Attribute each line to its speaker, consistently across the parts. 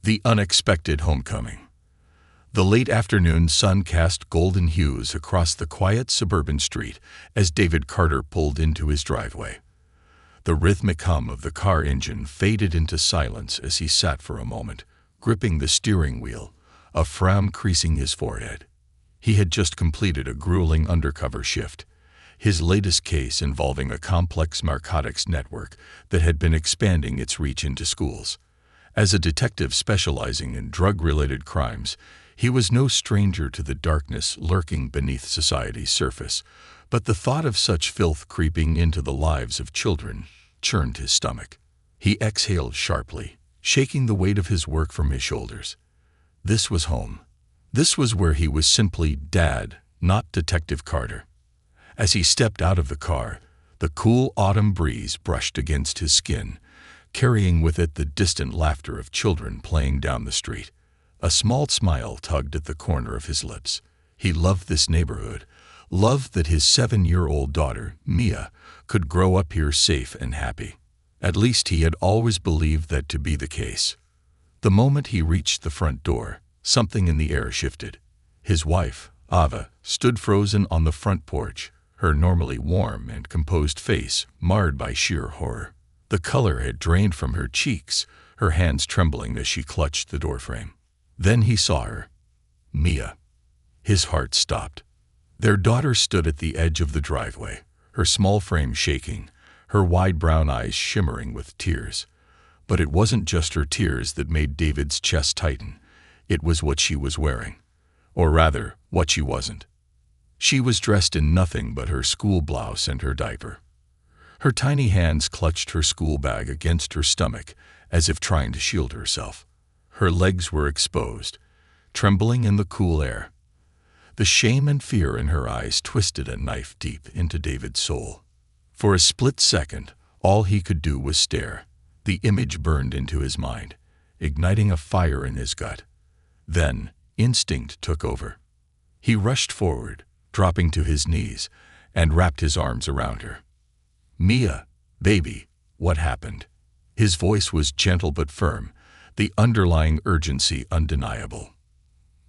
Speaker 1: The unexpected homecoming. The late afternoon sun cast golden hues across the quiet suburban street as David Carter pulled into his driveway. The rhythmic hum of the car engine faded into silence as he sat for a moment, gripping the steering wheel, a frown creasing his forehead. He had just completed a grueling undercover shift, his latest case involving a complex narcotics network that had been expanding its reach into schools. As a detective specializing in drug-related crimes, he was no stranger to the darkness lurking beneath society's surface, but the thought of such filth creeping into the lives of children churned his stomach. He exhaled sharply, shaking the weight of his work from his shoulders. This was home. This was where he was simply Dad, not Detective Carter. As he stepped out of the car, the cool autumn breeze brushed against his skin, carrying with it the distant laughter of children playing down the street. A small smile tugged at the corner of his lips. He loved this neighborhood, loved that his 7-year-old daughter, Mia, could grow up here safe and happy. At least he had always believed that to be the case. The moment he reached the front door, something in the air shifted. His wife, Ava, stood frozen on the front porch, her normally warm and composed face marred by sheer horror. The color had drained from her cheeks, her hands trembling as she clutched the doorframe. Then he saw her. Mia. His heart stopped. Their daughter stood at the edge of the driveway, her small frame shaking, her wide brown eyes shimmering with tears. But it wasn't just her tears that made David's chest tighten. It was what she was wearing. Or rather, what she wasn't. She was dressed in nothing but her school blouse and her diaper. Her tiny hands clutched her school bag against her stomach, as if trying to shield herself. Her legs were exposed, trembling in the cool air. The shame and fear in her eyes twisted a knife deep into David's soul. For a split second, all he could do was stare. The image burned into his mind, igniting a fire in his gut. Then, instinct took over. He rushed forward, dropping to his knees, and wrapped his arms around her. Mia, baby, what happened? His voice was gentle but firm, the underlying urgency undeniable.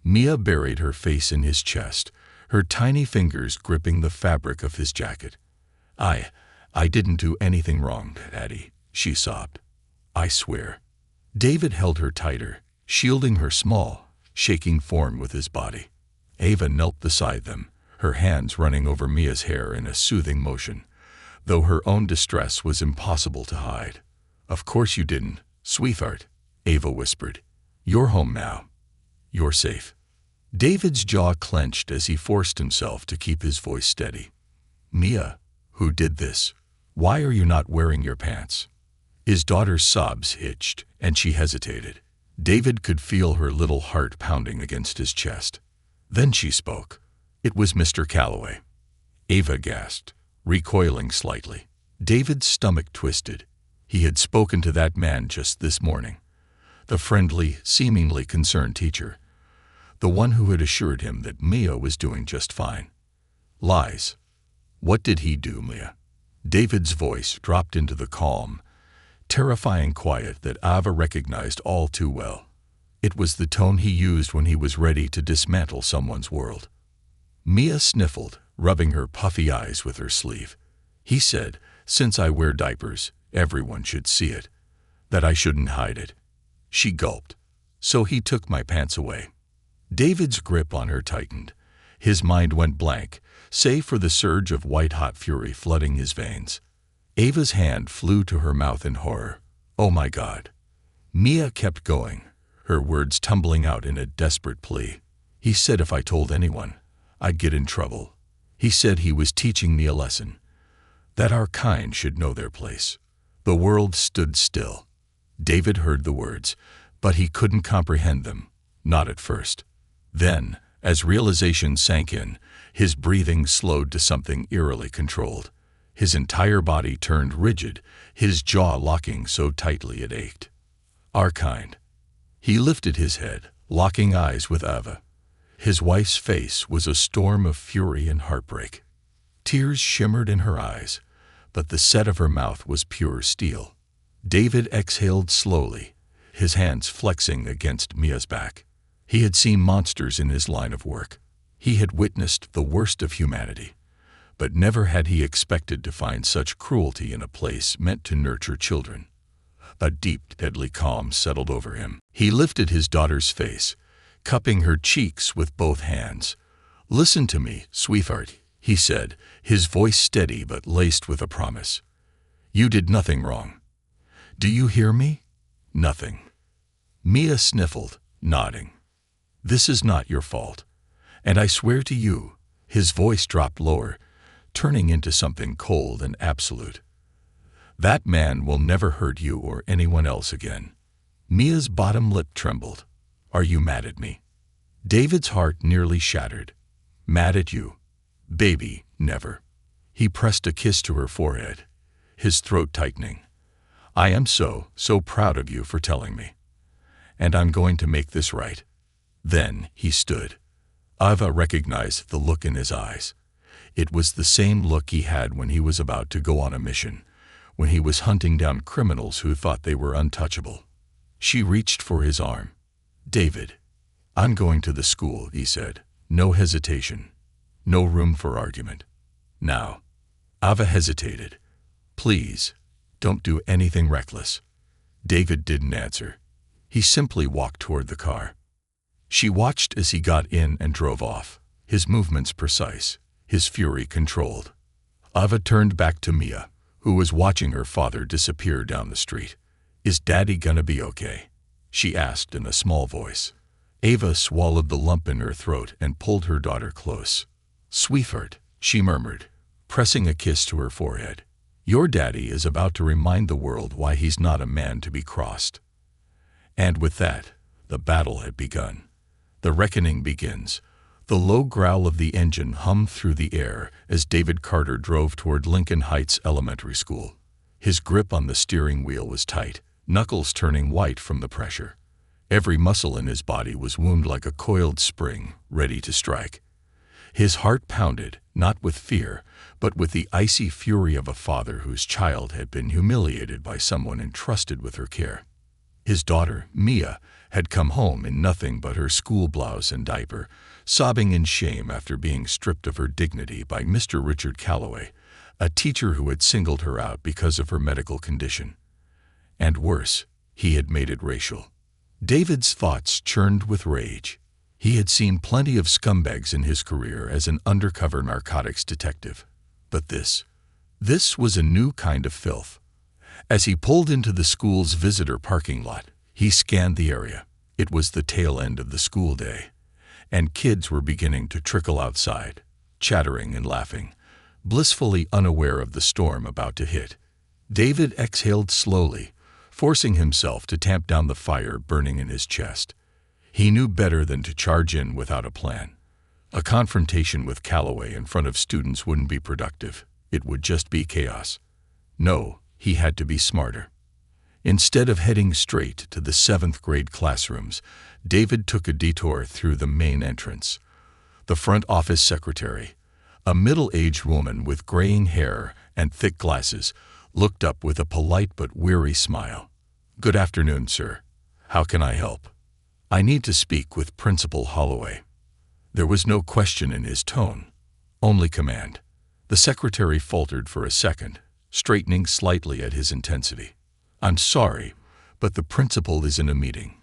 Speaker 1: Mia buried her face in his chest, her tiny fingers gripping the fabric of his jacket. I didn't do anything wrong, Daddy, she sobbed. I swear. David held her tighter, shielding her small, shaking form with his body. Ava knelt beside them, her hands running over Mia's hair in a soothing motion, though her own distress was impossible to hide. Of course you didn't, sweetheart, Ava whispered. You're home now. You're safe. David's jaw clenched as he forced himself to keep his voice steady. Mia, who did this? Why are you not wearing your pants? His daughter's sobs hitched, and she hesitated. David could feel her little heart pounding against his chest. Then she spoke. It was Mr. Calloway. Ava gasped, recoiling slightly. David's stomach twisted. He had spoken to that man just this morning. The friendly, seemingly concerned teacher. The one who had assured him that Mia was doing just fine. Lies. What did he do, Mia? David's voice dropped into the calm, terrifying quiet that Ava recognized all too well. It was the tone he used when he was ready to dismantle someone's world. Mia sniffled, rubbing her puffy eyes with her sleeve. He said, since I wear diapers, everyone should see it. That I shouldn't hide it. She gulped. So he took my pants away. David's grip on her tightened. His mind went blank, save for the surge of white-hot fury flooding his veins. Ava's hand flew to her mouth in horror. Oh my God. Mia kept going, her words tumbling out in a desperate plea. He said if I told anyone, I'd get in trouble. He said he was teaching me a lesson. That our kind should know their place. The world stood still. David heard the words, but he couldn't comprehend them, not at first. Then, as realization sank in, his breathing slowed to something eerily controlled. His entire body turned rigid, his jaw locking so tightly it ached. Our kind. He lifted his head, locking eyes with Ava. His wife's face was a storm of fury and heartbreak. Tears shimmered in her eyes, but the set of her mouth was pure steel. David exhaled slowly, his hands flexing against Mia's back. He had seen monsters in his line of work. He had witnessed the worst of humanity. But never had he expected to find such cruelty in a place meant to nurture children. A deep, deadly calm settled over him. He lifted his daughter's face, cupping her cheeks with both hands. "Listen to me, sweetheart," he said, his voice steady but laced with a promise. "You did nothing wrong. Do you hear me? Nothing." Mia sniffled, nodding. "This is not your fault. And I swear to you," his voice dropped lower, turning into something cold and absolute, "that man will never hurt you or anyone else again." Mia's bottom lip trembled. "Are you mad at me?" David's heart nearly shattered. "Mad at you? Baby, never." He pressed a kiss to her forehead, his throat tightening. "I am so proud of you for telling me. And I'm going to make this right." Then he stood. Ava recognized the look in his eyes. It was the same look he had when he was about to go on a mission, when he was hunting down criminals who thought they were untouchable. She reached for his arm. "David, I'm going to the school," he said. "No hesitation. No room for argument. Now." Ava hesitated. "Please, don't do anything reckless." David didn't answer. He simply walked toward the car. She watched as he got in and drove off, his movements precise, his fury controlled. Ava turned back to Mia, who was watching her father disappear down the street. "Is Daddy gonna be okay?" she asked in a small voice. Ava swallowed the lump in her throat and pulled her daughter close. "Sweetheart," she murmured, pressing a kiss to her forehead. "Your daddy is about to remind the world why he's not a man to be crossed." And with that, the battle had begun. The reckoning begins. The low growl of the engine hummed through the air as David Carter drove toward Lincoln Heights Elementary School. His grip on the steering wheel was tight, knuckles turning white from the pressure. Every muscle in his body was wound like a coiled spring, ready to strike. His heart pounded, not with fear, but with the icy fury of a father whose child had been humiliated by someone entrusted with her care. His daughter, Mia, had come home in nothing but her school blouse and diaper, sobbing in shame after being stripped of her dignity by Mr. Richard Calloway, a teacher who had singled her out because of her medical condition. And worse, he had made it racial. David's thoughts churned with rage. He had seen plenty of scumbags in his career as an undercover narcotics detective. But this was a new kind of filth. As he pulled into the school's visitor parking lot, he scanned the area. It was the tail end of the school day, and kids were beginning to trickle outside, chattering and laughing, blissfully unaware of the storm about to hit. David exhaled slowly, forcing himself to tamp down the fire burning in his chest. He knew better than to charge in without a plan. A confrontation with Calloway in front of students wouldn't be productive. It would just be chaos. No, he had to be smarter. Instead of heading straight to the 7th grade classrooms, David took a detour through the main entrance. The front office secretary, a middle-aged woman with graying hair and thick glasses, looked up with a polite but weary smile. "Good afternoon, sir. How can I help?" "I need to speak with Principal Holloway." There was no question in his tone, only command. The secretary faltered for a second, straightening slightly at his intensity. "I'm sorry, but the principal is in a meeting.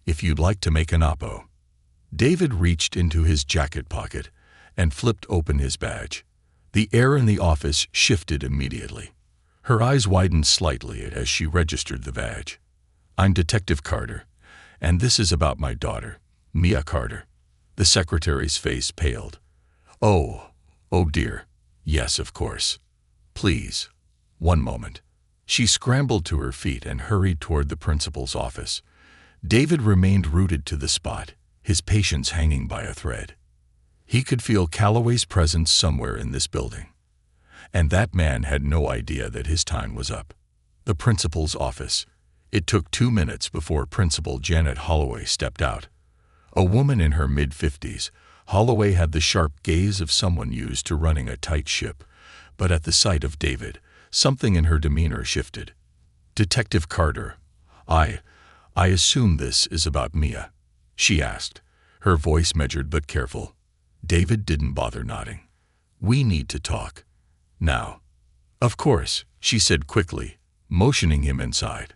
Speaker 1: If you'd like to make an oppo." David reached into his jacket pocket and flipped open his badge. The air in the office shifted immediately. Her eyes widened slightly as she registered the badge. "I'm Detective Carter, and this is about my daughter, Mia Carter." The secretary's face paled. Oh dear. Yes, of course. Please, one moment." She scrambled to her feet and hurried toward the principal's office. David remained rooted to the spot, his patience hanging by a thread. He could feel Calloway's presence somewhere in this building. And that man had no idea that his time was up. The principal's office. It took 2 minutes before Principal Janet Holloway stepped out. A woman in her mid-50s, Holloway had the sharp gaze of someone used to running a tight ship, but at the sight of David, something in her demeanor shifted. "Detective Carter, "I assume this is about Mia?" she asked, her voice measured but careful. David didn't bother nodding. "We need to talk. Now." "Of course," she said quickly, motioning him inside.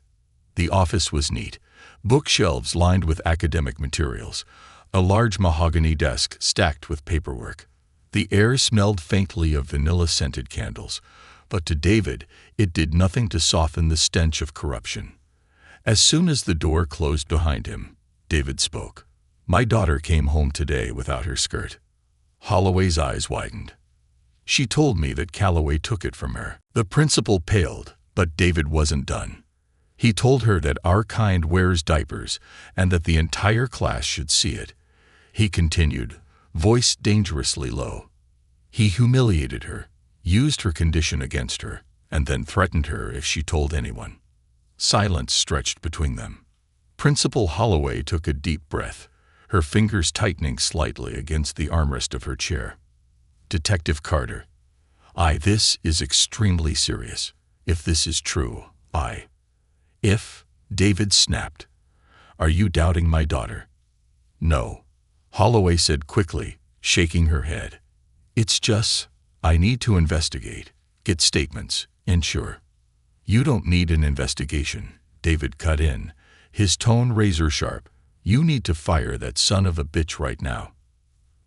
Speaker 1: The office was neat, bookshelves lined with academic materials, a large mahogany desk stacked with paperwork. The air smelled faintly of vanilla-scented candles, but to David it did nothing to soften the stench of corruption. As soon as the door closed behind him, David spoke. "My daughter came home today without her skirt." Holloway's eyes widened. "She told me that Calloway took it from her." The principal paled, but David wasn't done. "He told her that our kind wears diapers and that the entire class should see it," he continued, voice dangerously low. "He humiliated her, used her condition against her, and then threatened her if she told anyone." Silence stretched between them. Principal Holloway took a deep breath, her fingers tightening slightly against the armrest of her chair. "Detective Carter, this is extremely serious. If this is true, If?" David snapped. "Are you doubting my daughter?" "No," Holloway said quickly, shaking her head. "It's just, I need to investigate, get statements, ensure." "You don't need an investigation," David cut in, his tone razor sharp. "You need to fire that son of a bitch right now."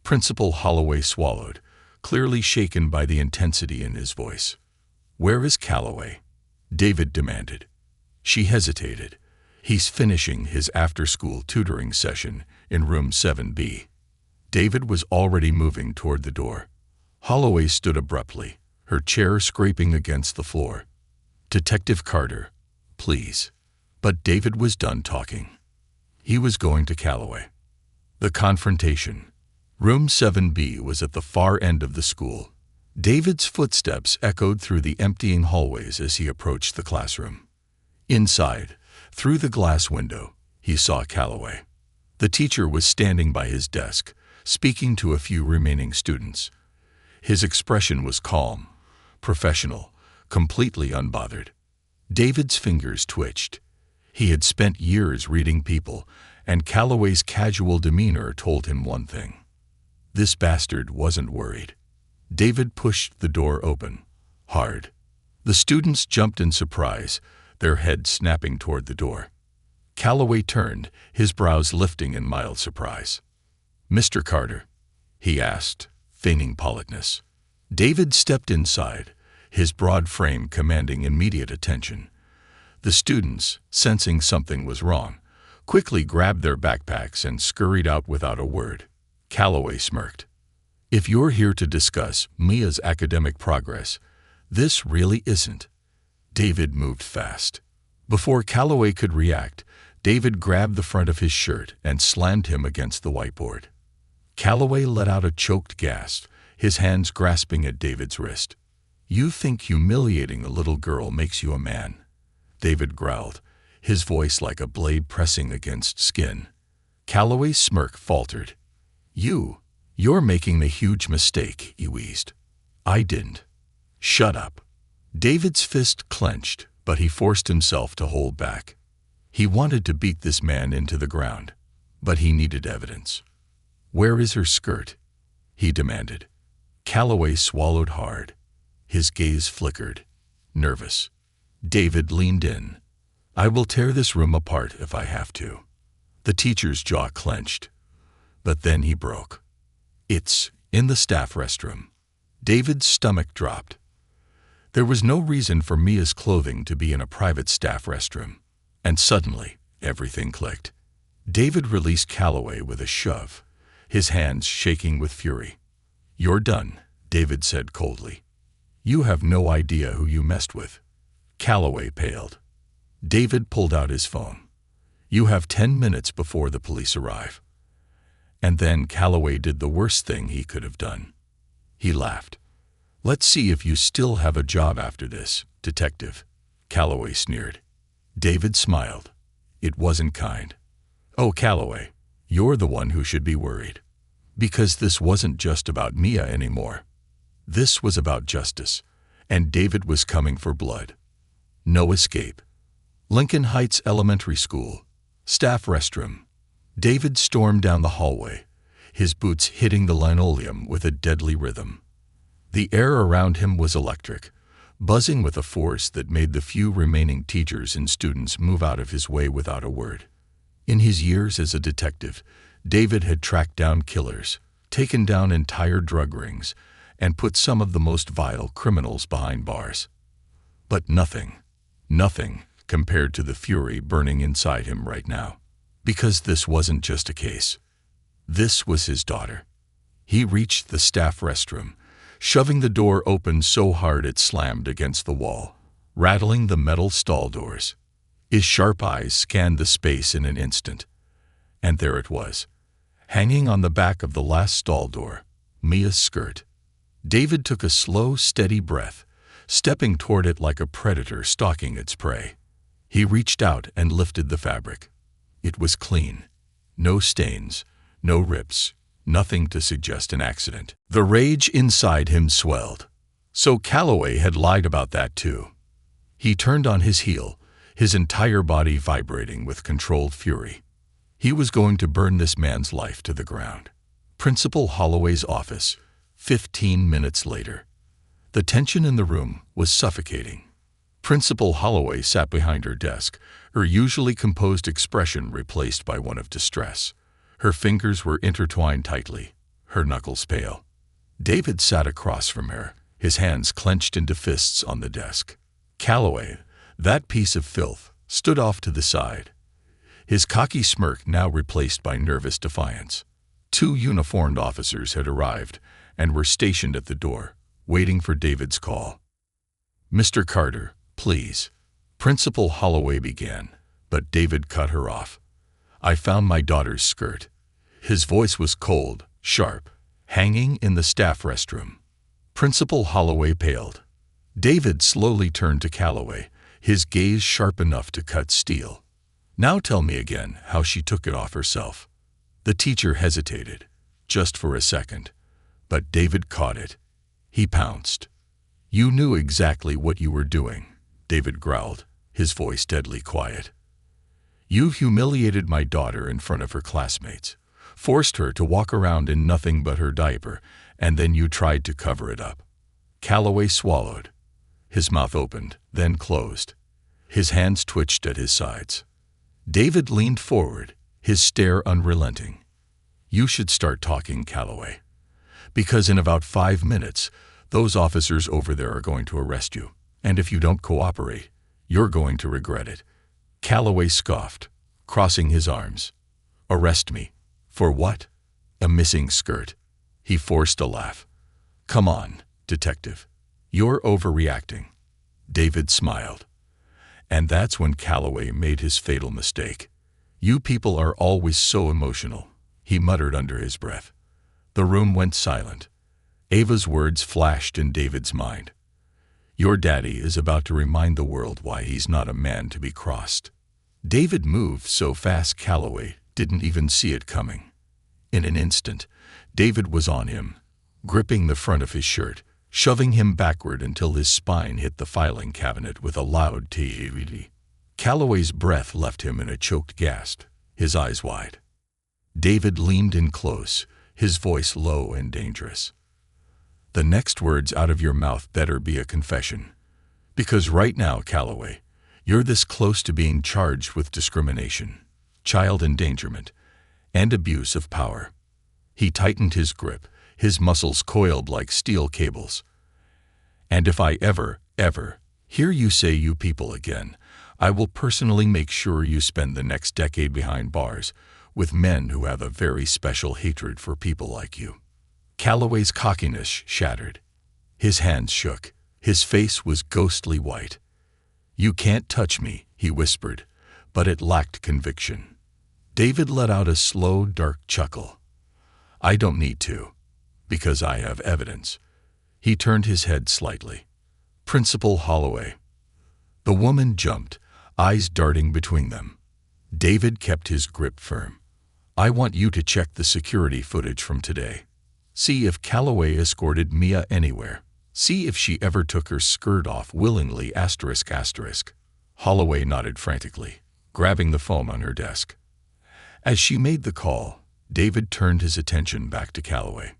Speaker 1: Principal Holloway swallowed, clearly shaken by the intensity in his voice. "Where is Calloway?" David demanded. She hesitated. "He's finishing his after-school tutoring session in room 7B. David was already moving toward the door. Holloway stood abruptly, her chair scraping against the floor. "Detective Carter, please." But David was done talking. He was going to Calloway. The confrontation. Room 7B was at the far end of the school. David's footsteps echoed through the emptying hallways as he approached the classroom. Inside, through the glass window, he saw Calloway. The teacher was standing by his desk, speaking to a few remaining students. His expression was calm, professional, completely unbothered. David's fingers twitched. He had spent years reading people, and Calloway's casual demeanor told him one thing. This bastard wasn't worried. David pushed the door open, hard. The students jumped in surprise, their heads snapping toward the door. Calloway turned, his brows lifting in mild surprise. "Mr. Carter?" he asked, feigning politeness. David stepped inside, his broad frame commanding immediate attention. The students, sensing something was wrong, quickly grabbed their backpacks and scurried out without a word. Calloway smirked. "If you're here to discuss Mia's academic progress, this really isn't." David moved fast. Before Calloway could react, David grabbed the front of his shirt and slammed him against the whiteboard. Calloway let out a choked gasp, his hands grasping at David's wrist. "You think humiliating a little girl makes you a man?" David growled, his voice like a blade pressing against skin. Calloway's smirk faltered. You're making the huge mistake," he wheezed. "I didn't." "Shut up." David's fist clenched, but he forced himself to hold back. He wanted to beat this man into the ground, but he needed evidence. "Where is her skirt?" he demanded. Calloway swallowed hard. His gaze flickered, nervous. David leaned in. "I will tear this room apart if I have to." The teacher's jaw clenched. But then he broke. "It's in the staff restroom." David's stomach dropped. There was no reason for Mia's clothing to be in a private staff restroom. And suddenly, everything clicked. David released Calloway with a shove, his hands shaking with fury. "You're done," David said coldly. "You have no idea who you messed with." Calloway paled. David pulled out his phone. "You have 10 minutes before the police arrive." And then Calloway did the worst thing he could have done. He laughed. "Let's see if you still have a job after this, detective," Calloway sneered. David smiled. It wasn't kind. "Oh, Calloway, you're the one who should be worried. Because this wasn't just about Mia anymore. This was about justice, and David was coming for blood. No escape. Lincoln Heights Elementary School, Staff restroom. David stormed down the hallway, his boots hitting the linoleum with a deadly rhythm. The air around him was electric, buzzing with a force that made the few remaining teachers and students move out of his way without a word. In his years as a detective, David had tracked down killers, taken down entire drug rings, and put some of the most vile criminals behind bars. But nothing compared to the fury burning inside him right now. Because this wasn't just a case. This was his daughter. He reached the staff restroom, shoving the door open so hard it slammed against the wall, rattling the metal stall doors. His sharp eyes scanned the space in an instant. And there it was, hanging on the back of the last stall door, Mia's skirt. David took a slow, steady breath, stepping toward it like a predator stalking its prey. He reached out and lifted the fabric. It was clean. No stains, no rips, nothing to suggest an accident. The rage inside him swelled. So Calloway had lied about that too. He turned on his heel, his entire body vibrating with controlled fury. He was going to burn this man's life to the ground. Principal Holloway's office, 15 minutes later. The tension in the room was suffocating. Principal Holloway sat behind her desk, her usually composed expression replaced by one of distress. Her fingers were intertwined tightly, her knuckles pale. David sat across from her, his hands clenched into fists on the desk. Calloway, that piece of filth, stood off to the side, his cocky smirk now replaced by nervous defiance. 2 uniformed officers had arrived and were stationed at the door, waiting for David's call. "Mr. Carter, please," Principal Holloway began, but David cut her off. "I found my daughter's skirt." His voice was cold, sharp, hanging in the staff restroom. Principal Holloway paled. David slowly turned to Calloway, his gaze sharp enough to cut steel. "Now tell me again how she took it off herself." The teacher hesitated, just for a second, but David caught it. He pounced. "You knew exactly what you were doing," David growled, his voice deadly quiet. "You humiliated my daughter in front of her classmates, forced her to walk around in nothing but her diaper, and then you tried to cover it up." Calloway swallowed. His mouth opened, then closed. His hands twitched at his sides. David leaned forward, his stare unrelenting. "You should start talking, Calloway. Because in about 5 minutes, those officers over there are going to arrest you. And if you don't cooperate, you're going to regret it." Calloway scoffed, crossing his arms. "Arrest me? For what? A missing skirt?" He forced a laugh. "Come on, detective. You're overreacting." David smiled. And that's when Calloway made his fatal mistake. "You people are always so emotional," he muttered under his breath. The room went silent. Ava's words flashed in David's mind. "Your daddy is about to remind the world why he's not a man to be crossed." David moved so fast Calloway didn't even see it coming. In an instant, David was on him, gripping the front of his shirt, shoving him backward until his spine hit the filing cabinet with a loud tee. Calloway's breath left him in a choked gasp, his eyes wide. David leaned in close, his voice low and dangerous. "The next words out of your mouth better be a confession. Because right now, Calloway, you're this close to being charged with discrimination, child endangerment, and abuse of power." He tightened his grip, his muscles coiled like steel cables. "And if I ever hear you say you people again, I will personally make sure you spend the next decade behind bars with men who have a very special hatred for people like you." Calloway's cockiness shattered. His hands shook. His face was ghostly white. "You can't touch me," he whispered, but it lacked conviction. David let out a slow, dark chuckle. "I don't need to, because I have evidence." He turned his head slightly. "Principal Holloway." The woman jumped, eyes darting between them. David kept his grip firm. "I want you to check the security footage from today. See if Calloway escorted Mia anywhere. See if she ever took her skirt off willingly ***. Holloway nodded frantically, grabbing the phone on her desk. As she made the call, David turned his attention back to Calloway.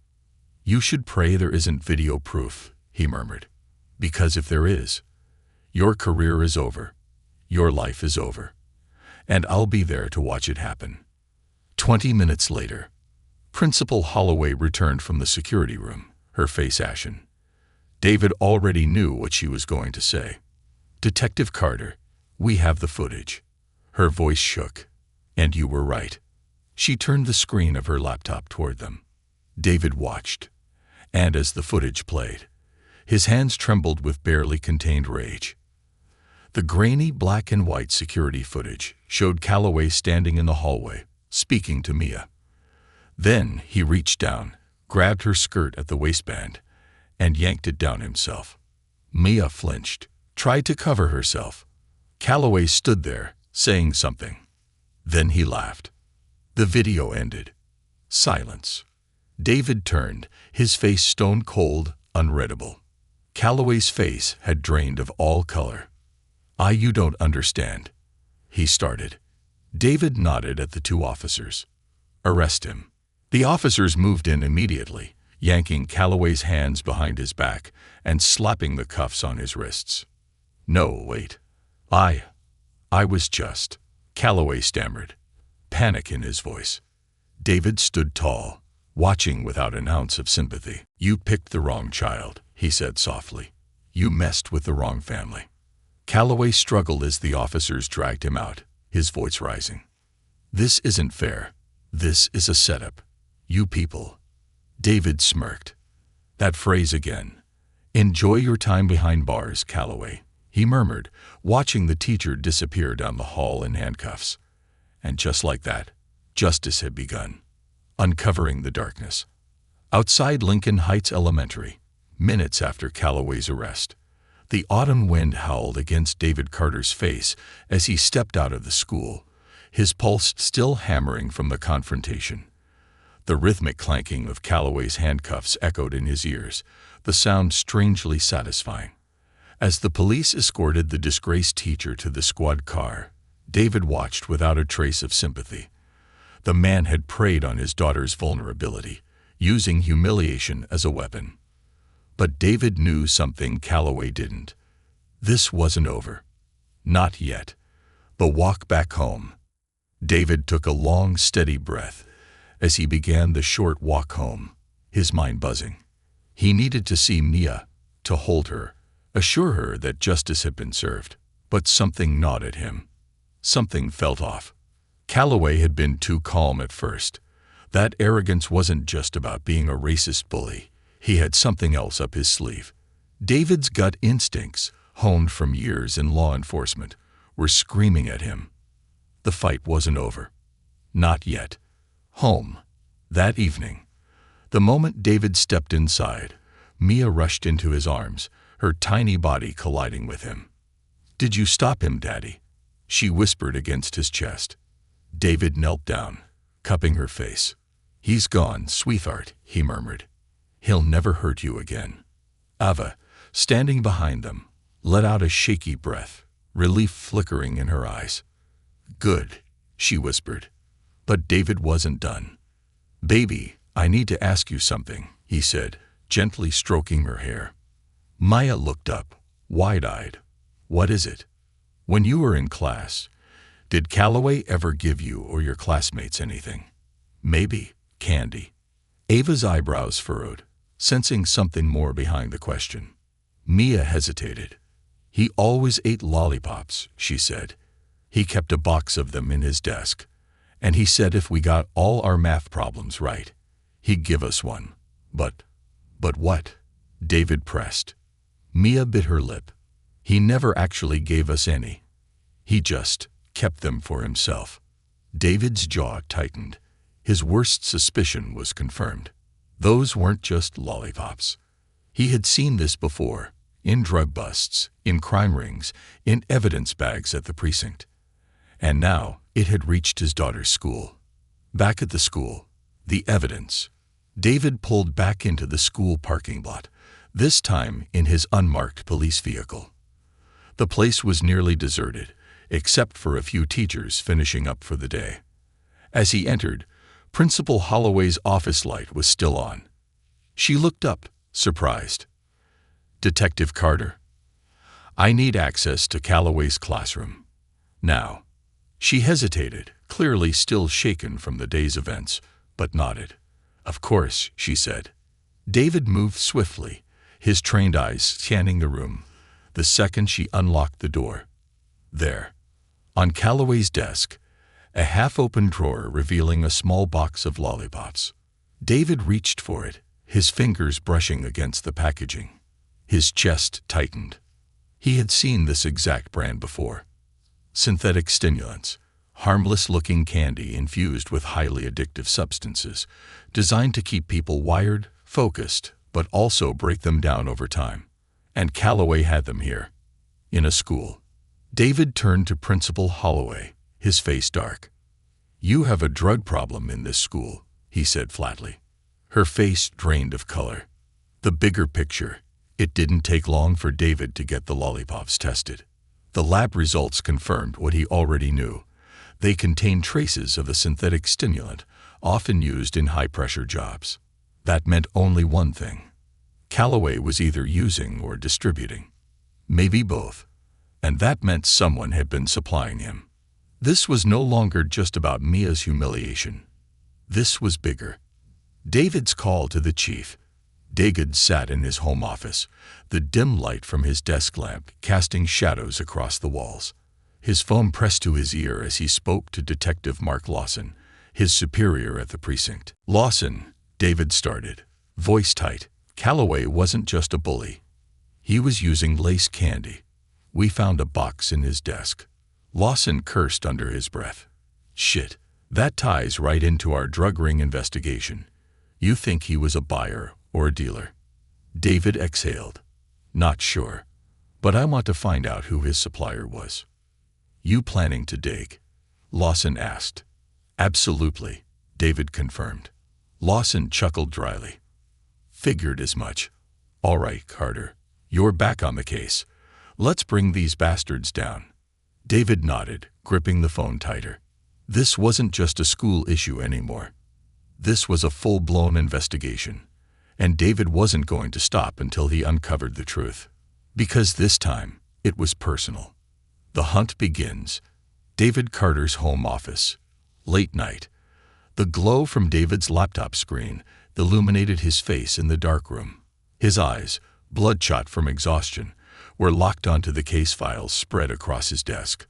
Speaker 1: "You should pray there isn't video proof," he murmured. "Because if there is, your career is over. Your life is over. And I'll be there to watch it happen." 20 minutes later, Principal Holloway returned from the security room, her face ashen. David already knew what she was going to say. "Detective Carter, we have the footage." Her voice shook. "And you were right." She turned the screen of her laptop toward them. David watched, and as the footage played, his hands trembled with barely contained rage. The grainy black and white security footage showed Calloway standing in the hallway, speaking to Mia. Then he reached down, grabbed her skirt at the waistband, and yanked it down himself. Mia flinched, tried to cover herself. Calloway stood there, saying something. Then he laughed. The video ended. Silence. David turned, his face stone cold, unreadable. Calloway's face had drained of all color. You don't understand," he started. David nodded at the two officers. "Arrest him." The officers moved in immediately, yanking Calloway's hands behind his back and slapping the cuffs on his wrists. "No, wait. I was just," Calloway stammered, panic in his voice. David stood tall, watching without an ounce of sympathy. "You picked the wrong child," he said softly. "You messed with the wrong family." Calloway struggled as the officers dragged him out, his voice rising. "This isn't fair. This is a setup. You people." David smirked. "That phrase again. Enjoy your time behind bars, Calloway," he murmured, watching the teacher disappear down the hall in handcuffs. And just like that, justice had begun, uncovering the darkness. Outside Lincoln Heights Elementary, minutes after Calloway's arrest, the autumn wind howled against David Carter's face as he stepped out of the school, his pulse still hammering from the confrontation. The rhythmic clanking of Calloway's handcuffs echoed in his ears, the sound strangely satisfying. As the police escorted the disgraced teacher to the squad car, David watched without a trace of sympathy. The man had preyed on his daughter's vulnerability, using humiliation as a weapon. But David knew something Calloway didn't. This wasn't over. Not yet. The walk back home. David took a long, steady breath as he began the short walk home, his mind buzzing. He needed to see Mia, to hold her, assure her that justice had been served. But something gnawed at him. Something felt off. Calloway had been too calm at first. That arrogance wasn't just about being a racist bully. He had something else up his sleeve. David's gut instincts, honed from years in law enforcement, were screaming at him. The fight wasn't over. Not yet. Home. That evening. The moment David stepped inside, Mia rushed into his arms, her tiny body colliding with him. "Did you stop him, Daddy?" she whispered against his chest. David knelt down, cupping her face. "He's gone, sweetheart," he murmured. "He'll never hurt you again." Ava, standing behind them, let out a shaky breath, relief flickering in her eyes. "Good," she whispered. But David wasn't done. "Baby, I need to ask you something," he said, gently stroking her hair. Maya looked up, wide-eyed. "What is it?" "When you were in class, did Calloway ever give you or your classmates anything?" "Maybe, candy." Ava's eyebrows furrowed, sensing something more behind the question. Mia hesitated. "He always ate lollipops," she said. "He kept a box of them in his desk. And he said if we got all our math problems right, he'd give us one." But what?" David pressed. Mia bit her lip. "He never actually gave us any. He just kept them for himself." David's jaw tightened. His worst suspicion was confirmed. Those weren't just lollipops. He had seen this before, in drug busts, in crime rings, in evidence bags at the precinct. And now it had reached his daughter's school. Back at the school, the evidence. David pulled back into the school parking lot, this time in his unmarked police vehicle. The place was nearly deserted, except for a few teachers finishing up for the day. As he entered, Principal Holloway's office light was still on. She looked up, surprised. "Detective Carter, I need access to Calloway's classroom. Now." She hesitated, clearly still shaken from the day's events, but nodded. "Of course," she said. David moved swiftly, his trained eyes scanning the room, the second she unlocked the door. There, on Calloway's desk, a half-open drawer revealing a small box of lollipops. David reached for it, his fingers brushing against the packaging. His chest tightened. He had seen this exact brand before. Synthetic stimulants, harmless-looking candy infused with highly addictive substances, designed to keep people wired, focused, but also break them down over time. And Calloway had them here, in a school. David turned to Principal Holloway, his face dark. "You have a drug problem in this school," he said flatly. Her face drained of color. The bigger picture. It didn't take long for David to get the lollipops tested. The lab results confirmed what he already knew. They contained traces of a synthetic stimulant, often used in high-pressure jobs. That meant only one thing. Calloway was either using or distributing. Maybe both. And that meant someone had been supplying him. This was no longer just about Mia's humiliation. This was bigger. David's call to the chief. David sat in his home office, the dim light from his desk lamp casting shadows across the walls. His phone pressed to his ear as he spoke to Detective Mark Lawson, his superior at the precinct. "Lawson," David started, voice tight. "Calloway wasn't just a bully. He was using lace candy. We found a box in his desk." Lawson cursed under his breath. "Shit, that ties right into our drug ring investigation. You think he was a buyer or a dealer?" David exhaled. "Not sure, but I want to find out who his supplier was." "You planning to dig?" Lawson asked. "Absolutely," David confirmed. Lawson chuckled dryly. "Figured as much. All right, Carter, you're back on the case. Let's bring these bastards down." David nodded, gripping the phone tighter. This wasn't just a school issue anymore. This was a full-blown investigation. And David wasn't going to stop until he uncovered the truth. Because this time, it was personal. The hunt begins. David Carter's home office. Late night. The glow from David's laptop screen illuminated his face in the dark room. His eyes, bloodshot from exhaustion, were locked onto the case files spread across his desk.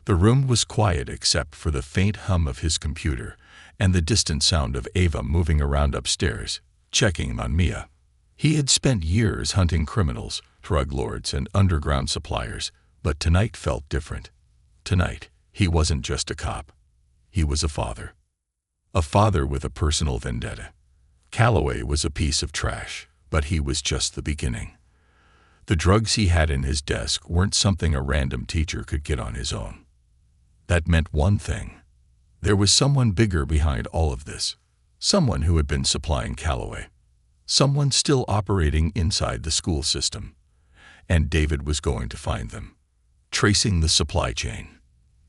Speaker 1: The room was quiet except for the faint hum of his computer and the distant sound of Ava moving around upstairs, checking on Mia. He had spent years hunting criminals, drug lords, and underground suppliers, but tonight felt different. Tonight, he wasn't just a cop. He was a father. A father with a personal vendetta. Calloway was a piece of trash, but he was just the beginning. The drugs he had in his desk weren't something a random teacher could get on his own. That meant one thing. There was someone bigger behind all of this. Someone who had been supplying Calloway. Someone still operating inside the school system. And David was going to find them. Tracing the supply chain.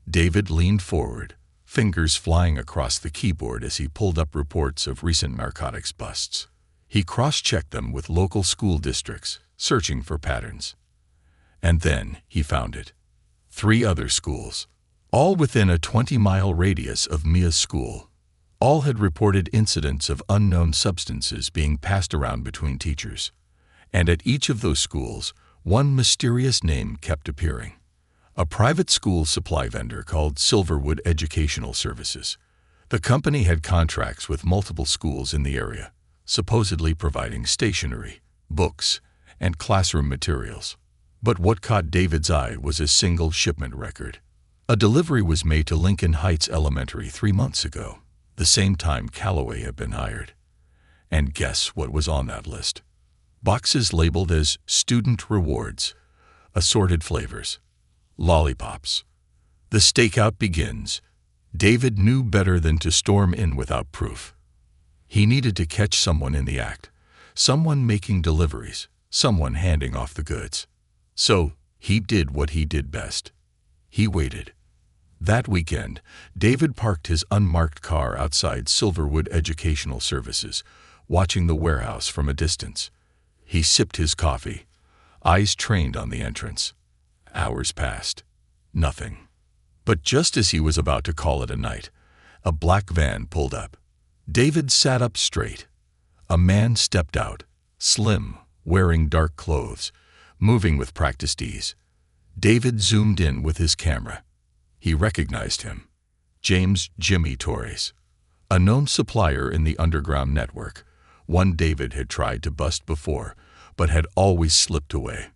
Speaker 1: David leaned forward, fingers flying across the keyboard as he pulled up reports of recent narcotics busts. He cross-checked them with local school districts, searching for patterns. And then he found it. 3 other schools, all within a 20-mile radius of Mia's school. All had reported incidents of unknown substances being passed around between teachers. And at each of those schools, one mysterious name kept appearing. A private school supply vendor called Silverwood Educational Services. The company had contracts with multiple schools in the area, supposedly providing stationery, books, and classroom materials. But what caught David's eye was a single shipment record. A delivery was made to Lincoln Heights Elementary 3 months ago, the same time Calloway had been hired. And guess what was on that list? Boxes labeled as student rewards, assorted flavors, lollipops. The stakeout begins. David knew better than to storm in without proof. He needed to catch someone in the act, someone making deliveries, someone handing off the goods. So he did what he did best. He waited. That weekend, David parked his unmarked car outside Silverwood Educational Services, watching the warehouse from a distance. He sipped his coffee, eyes trained on the entrance. Hours passed. Nothing. But just as he was about to call it a night, a black van pulled up. David sat up straight. A man stepped out, slim, wearing dark clothes, moving with practiced ease. David zoomed in with his camera. He recognized him. James "Jimmy" Torres, a known supplier in the underground network, one David had tried to bust before, but had always slipped away.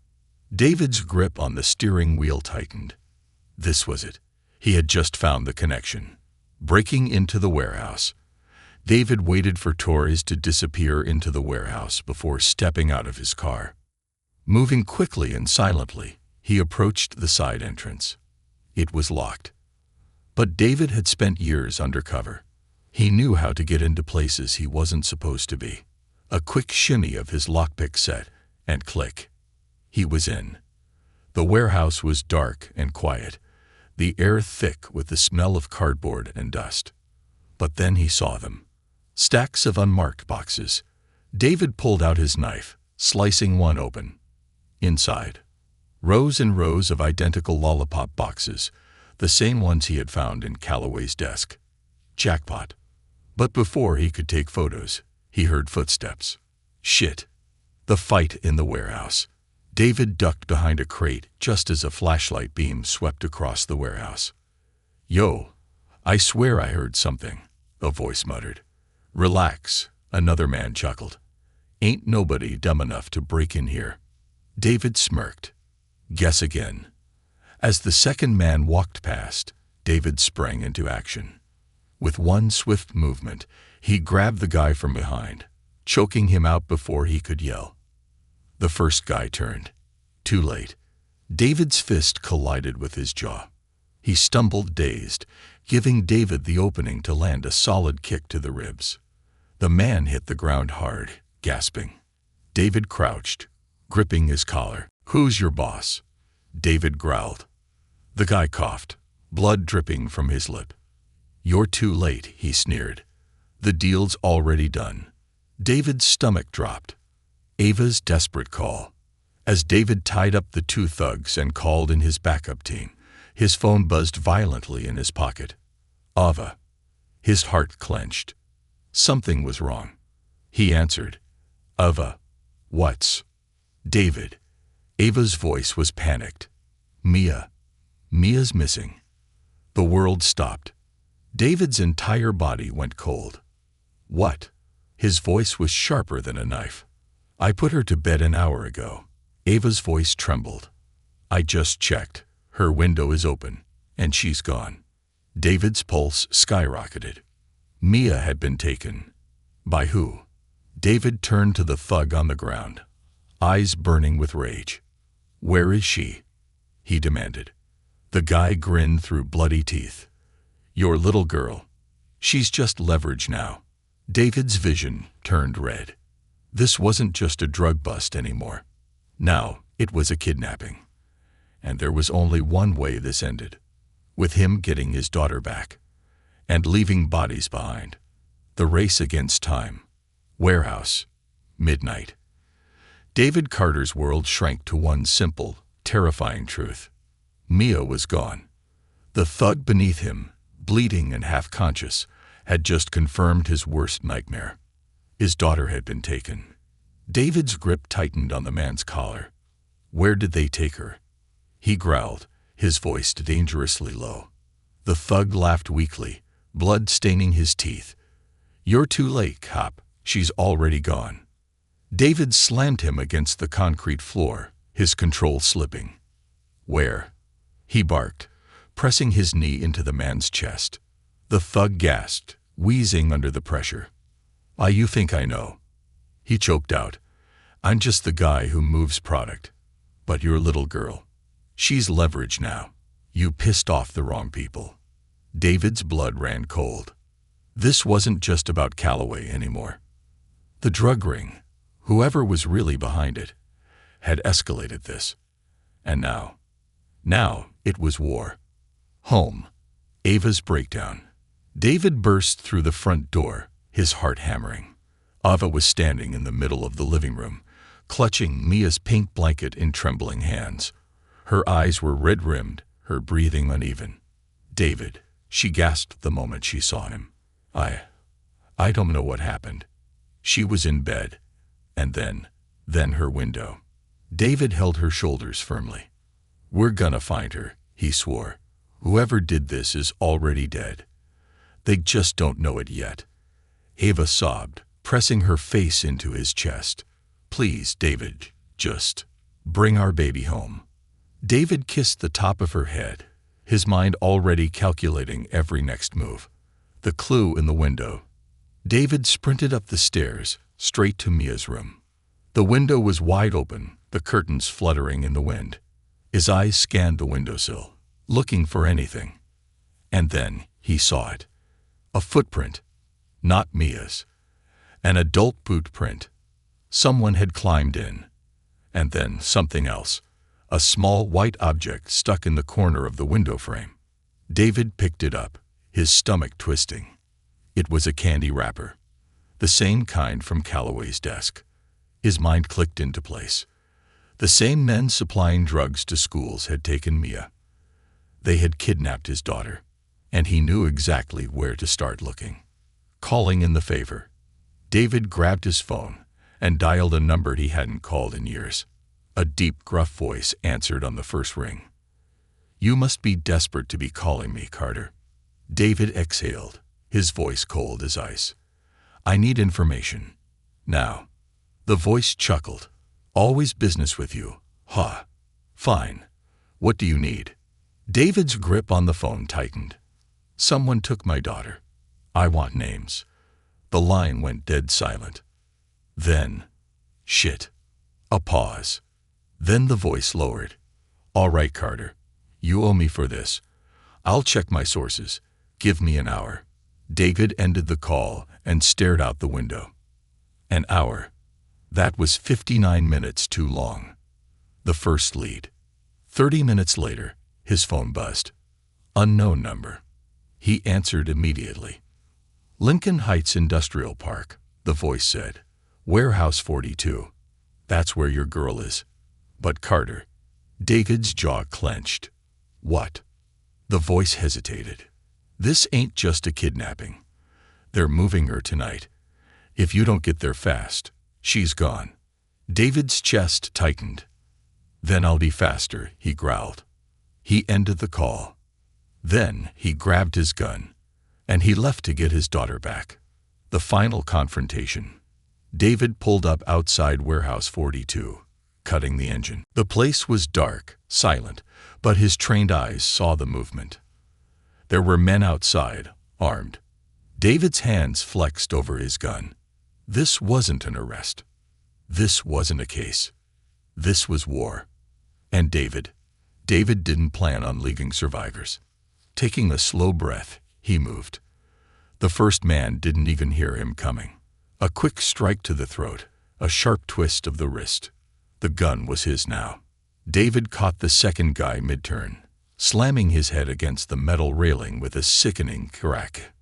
Speaker 1: David's grip on the steering wheel tightened. This was it. He had just found the connection. Breaking into the warehouse. David waited for Torres to disappear into the warehouse before stepping out of his car. Moving quickly and silently, he approached the side entrance. It was locked. But David had spent years undercover. He knew how to get into places he wasn't supposed to be. A quick shimmy of his lockpick set, and click. He was in. The warehouse was dark and quiet, the air thick with the smell of cardboard and dust. But then he saw them. Stacks of unmarked boxes. David pulled out his knife, slicing one open. Inside, rows and rows of identical lollipop boxes, the same ones he had found in Calloway's desk. Jackpot. But before he could take photos, he heard footsteps. Shit. The fight in the warehouse. David ducked behind a crate just as a flashlight beam swept across the warehouse. "Yo, I swear I heard something," a voice muttered. "Relax," another man chuckled. "Ain't nobody dumb enough to break in here." David smirked. Guess again. As the second man walked past, David sprang into action. With one swift movement, he grabbed the guy from behind, choking him out before he could yell. The first guy turned. Too late. David's fist collided with his jaw. He stumbled dazed, giving David the opening to land a solid kick to the ribs. The man hit the ground hard, gasping. David crouched, gripping his collar. "Who's your boss?" David growled. The guy coughed, blood dripping from his lip. "You're too late," he sneered. "The deal's already done." David's stomach dropped. Ava's desperate call. As David tied up the two thugs and called in his backup team, his phone buzzed violently in his pocket. Ava. His heart clenched. Something was wrong. He answered. "Ava. What's?" "David." Ava's voice was panicked. "Mia. Mia's missing." The world stopped. David's entire body went cold. "What?" His voice was sharper than a knife. "I put her to bed an hour ago." Ava's voice trembled. "I just checked. Her window is open, and she's gone." David's pulse skyrocketed. Mia had been taken. By who? David turned to the thug on the ground, eyes burning with rage. "Where is she?" he demanded. The guy grinned through bloody teeth. "Your little girl. She's just leverage now." David's vision turned red. This wasn't just a drug bust anymore. Now it was a kidnapping. And there was only one way this ended, with him getting his daughter back and leaving bodies behind. The race against time. Warehouse. Midnight. David Carter's world shrank to one simple, terrifying truth. Mia was gone. The thug beneath him, bleeding and half-conscious, had just confirmed his worst nightmare. His daughter had been taken. David's grip tightened on the man's collar. Where did they take her? He growled, his voice dangerously low. The thug laughed weakly, blood staining his teeth. "You're too late, cop. She's already gone." David slammed him against the concrete floor, his control slipping. "Where?" he barked, pressing his knee into the man's chest. The thug gasped, wheezing under the pressure. "Why, you think I know?" He choked out. "I'm just the guy who moves product. But your little girl, she's leverage now. You pissed off the wrong people." David's blood ran cold. This wasn't just about Calloway anymore. The drug ring, whoever was really behind it, had escalated this. And now it was war. Home. Ava's breakdown. David burst through the front door, his heart hammering. Ava was standing in the middle of the living room, clutching Mia's pink blanket in trembling hands. Her eyes were red-rimmed, her breathing uneven. "David," she gasped the moment she saw him. I don't know what happened." She was in bed, and then her window. David held her shoulders firmly. "We're gonna find her," he swore. "Whoever did this is already dead. They just don't know it yet." Ava sobbed, pressing her face into his chest. "Please, David, just bring our baby home." David kissed the top of her head, his mind already calculating every next move. The clue in the window. David sprinted up the stairs, straight to Mia's room. The window was wide open, the curtains fluttering in the wind. His eyes scanned the windowsill, looking for anything. And then he saw it. A footprint, not Mia's. An adult boot print. Someone had climbed in. And then something else. A small white object stuck in the corner of the window frame. David picked it up, his stomach twisting. It was a candy wrapper. The same kind from Calloway's desk. His mind clicked into place. The same men supplying drugs to schools had taken Mia. They had kidnapped his daughter, and he knew exactly where to start looking. Calling in the favor. David grabbed his phone and dialed a number he hadn't called in years. A deep, gruff voice answered on the first ring. "You must be desperate to be calling me, Carter." David exhaled, his voice cold as ice. "I need information. Now." The voice chuckled. "Always business with you, huh? Fine. What do you need?" David's grip on the phone tightened. "Someone took my daughter. I want names." The line went dead silent. Then, shit. A pause. Then the voice lowered. "All right, Carter. You owe me for this. I'll check my sources. Give me an hour." David ended the call and stared out the window. An hour. That was 59 minutes too long. The first lead. 30 minutes later, his phone buzzed. Unknown number. He answered immediately. "Lincoln Heights Industrial Park," the voice said. "Warehouse 42. That's where your girl is." "But Carter." David's jaw clenched. "What?" The voice hesitated. "This ain't just a kidnapping. They're moving her tonight. If you don't get there fast, she's gone." David's chest tightened. "Then I'll be faster," he growled. He ended the call. Then he grabbed his gun, and he left to get his daughter back. The final confrontation. David pulled up outside Warehouse 42, cutting the engine. The place was dark, silent, but his trained eyes saw the movement. There were men outside, armed. David's hands flexed over his gun. This wasn't an arrest. This wasn't a case. This was war. And David didn't plan on leaving survivors. Taking a slow breath, he moved. The first man didn't even hear him coming. A quick strike to the throat, a sharp twist of the wrist. The gun was his now. David caught the second guy mid-turn, slamming his head against the metal railing with a sickening crack.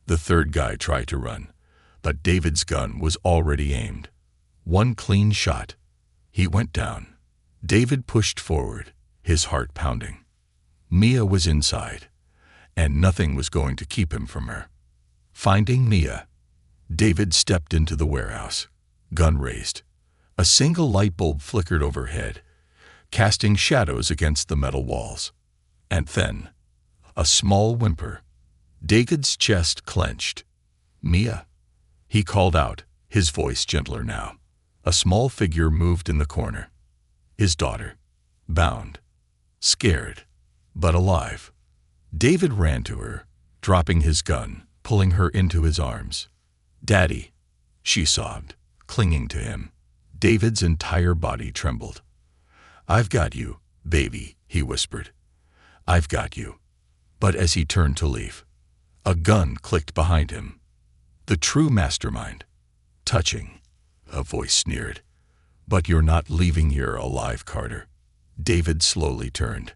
Speaker 1: The third guy tried to run, but David's gun was already aimed. One clean shot. He went down. David pushed forward, his heart pounding. Mia was inside, and nothing was going to keep him from her. Finding Mia, David stepped into the warehouse, gun raised. A single light bulb flickered overhead, casting shadows against the metal walls. And then, a small whimper. David's chest clenched. "Mia?" He called out, his voice gentler now. A small figure moved in the corner. His daughter, bound, scared, but alive. David ran to her, dropping his gun, pulling her into his arms. "Daddy," she sobbed, clinging to him. David's entire body trembled. "I've got you, baby," he whispered. "I've got you." But as he turned to leave, a gun clicked behind him. The true mastermind. "Touching," a voice sneered. "But you're not leaving here alive, Carter." David slowly turned.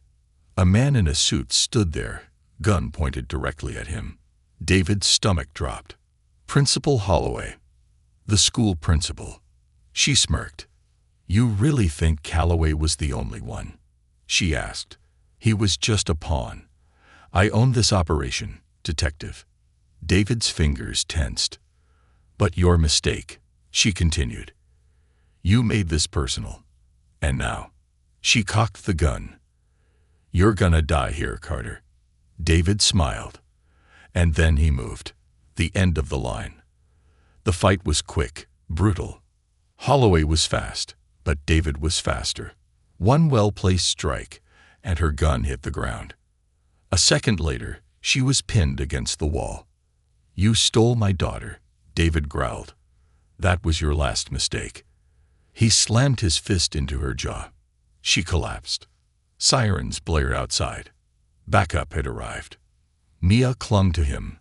Speaker 1: A man in a suit stood there, gun pointed directly at him. David's stomach dropped. Principal Holloway. The school principal. She smirked. You really think Calloway was the only one? She asked. He was just a pawn. I own this operation, detective. David's fingers tensed. But your mistake, she continued. You made this personal. And now, she cocked the gun. You're gonna die here, Carter. David smiled. And then he moved. The end of the line. The fight was quick, brutal. Holloway was fast, but David was faster. One well-placed strike, and her gun hit the ground. A second later, she was pinned against the wall. You stole my daughter, David growled. That was your last mistake. He slammed his fist into her jaw. She collapsed. Sirens blared outside. Backup had arrived. Mia clung to him,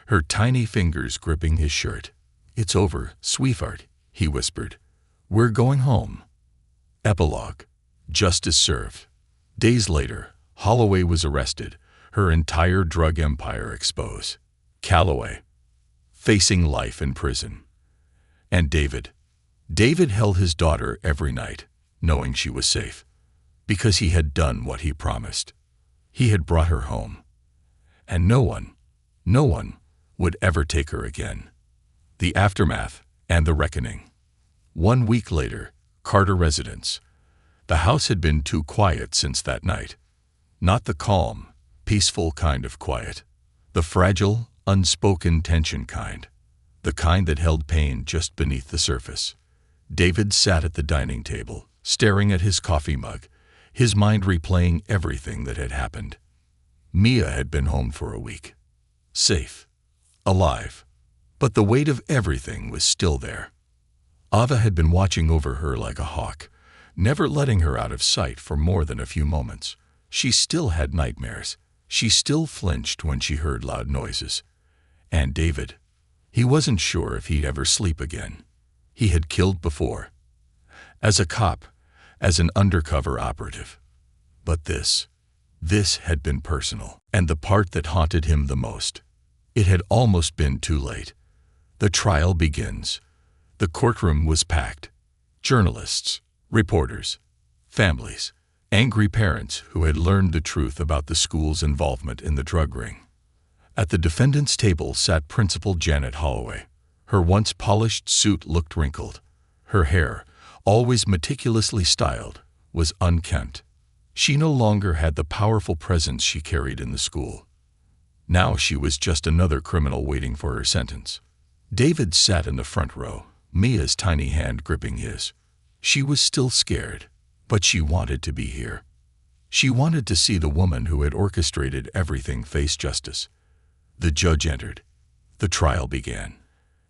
Speaker 1: her tiny fingers gripping his shirt. It's over, sweetheart, he whispered. We're going home. Epilogue. Justice served. Days later, Holloway was arrested, her entire drug empire exposed. Calloway, facing life in prison. And David. David held his daughter every night, knowing she was safe, because he had done what he promised. He had brought her home. And no one would ever take her again. The aftermath and the reckoning. 1 week later, Carter residence. The house had been too quiet since that night. Not the calm, peaceful kind of quiet. The fragile, unspoken tension kind. The kind that held pain just beneath the surface. David sat at the dining table, staring at his coffee mug, his mind replaying everything that had happened. Mia had been home for a week. Safe. Alive. But the weight of everything was still there. Ava had been watching over her like a hawk, never letting her out of sight for more than a few moments. She still had nightmares. She still flinched when she heard loud noises. And David, he wasn't sure if he'd ever sleep again. He had killed before. As a cop, as an undercover operative. But this had been personal. And the part that haunted him the most. It had almost been too late. The trial begins. The courtroom was packed. Journalists, reporters, families, angry parents who had learned the truth about the school's involvement in the drug ring. At the defendant's table sat Principal Janet Holloway. Her once polished suit looked wrinkled. Her hair, always meticulously styled, was unkempt. She no longer had the powerful presence she carried in the school. Now she was just another criminal waiting for her sentence. David sat in the front row, Mia's tiny hand gripping his. She was still scared, but she wanted to be here. She wanted to see the woman who had orchestrated everything face justice. The judge entered. The trial began,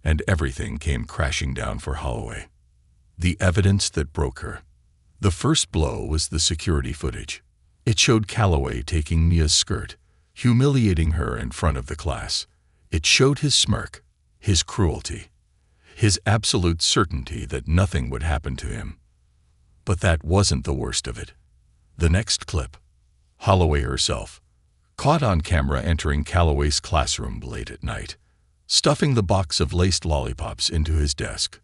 Speaker 1: and everything came crashing down for Holloway. The evidence that broke her. The first blow was the security footage. It showed Calloway taking Mia's skirt, humiliating her in front of the class. It showed his smirk, his cruelty, his absolute certainty that nothing would happen to him. But that wasn't the worst of it. The next clip, Holloway herself, caught on camera entering Calloway's classroom late at night, stuffing the box of laced lollipops into his desk.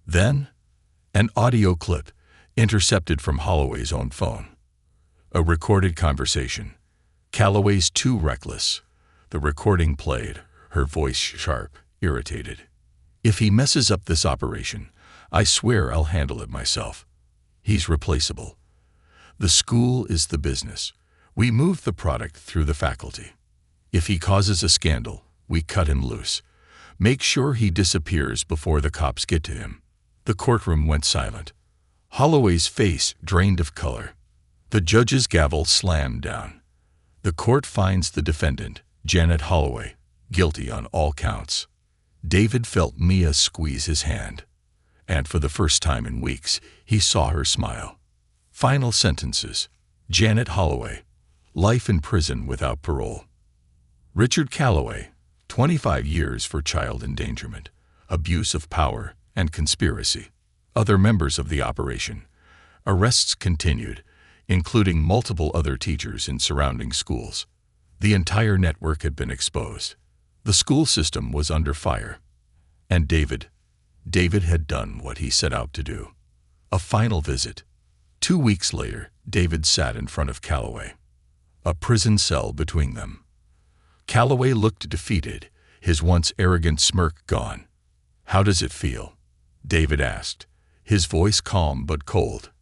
Speaker 1: Then, an audio clip intercepted from Holloway's own phone. A recorded conversation. Calloway's too reckless. The recording played, her voice sharp, irritated. If he messes up this operation, I swear I'll handle it myself. He's replaceable. The school is the business. We move the product through the faculty. If he causes a scandal, we cut him loose. Make sure he disappears before the cops get to him. The courtroom went silent. Holloway's face drained of color. The judge's gavel slammed down. The court finds the defendant, Janet Holloway, guilty on all counts. David felt Mia squeeze his hand. And for the first time in weeks, he saw her smile. Final sentences. Janet Holloway, life in prison without parole. Richard Calloway, 25 years for child endangerment, abuse of power, and conspiracy. Other members of the operation. Arrests continued, including multiple other teachers in surrounding schools. The entire network had been exposed. The school system was under fire. And David had done what he set out to do. A final visit. 2 weeks later, David sat in front of Calloway. A prison cell between them. Calloway looked defeated, his once arrogant smirk gone. "How does it feel?" David asked, his voice calm but cold.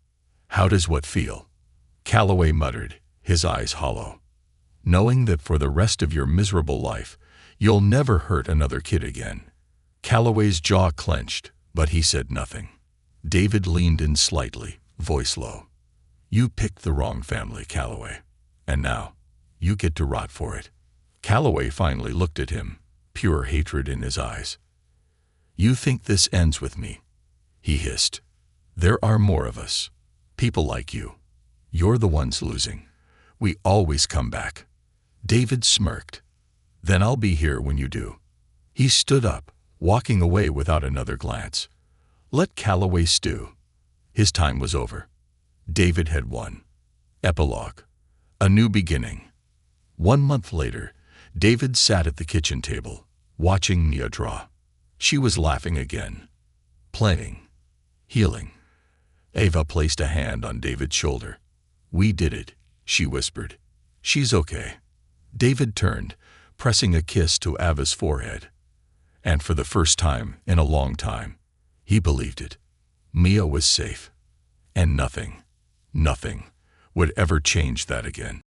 Speaker 1: "How does what feel?" Calloway muttered, his eyes hollow. "Knowing that for the rest of your miserable life, you'll never hurt another kid again." Calloway's jaw clenched, but he said nothing. David leaned in slightly, voice low. "You picked the wrong family, Calloway. And now, you get to rot for it." Calloway finally looked at him, pure hatred in his eyes. "You think this ends with me?" he hissed. "There are more of us. People like you. You're the ones losing. We always come back." David smirked. "Then I'll be here when you do." He stood up, walking away without another glance. Let Calloway stew. His time was over. David had won. Epilogue. A new beginning. 1 month later, David sat at the kitchen table, watching Nia draw. She was laughing again. Playing. Healing. Ava placed a hand on David's shoulder. "We did it," she whispered. "She's okay." David turned, pressing a kiss to Ava's forehead. And for the first time in a long time, he believed it. Mia was safe. And nothing would ever change that again.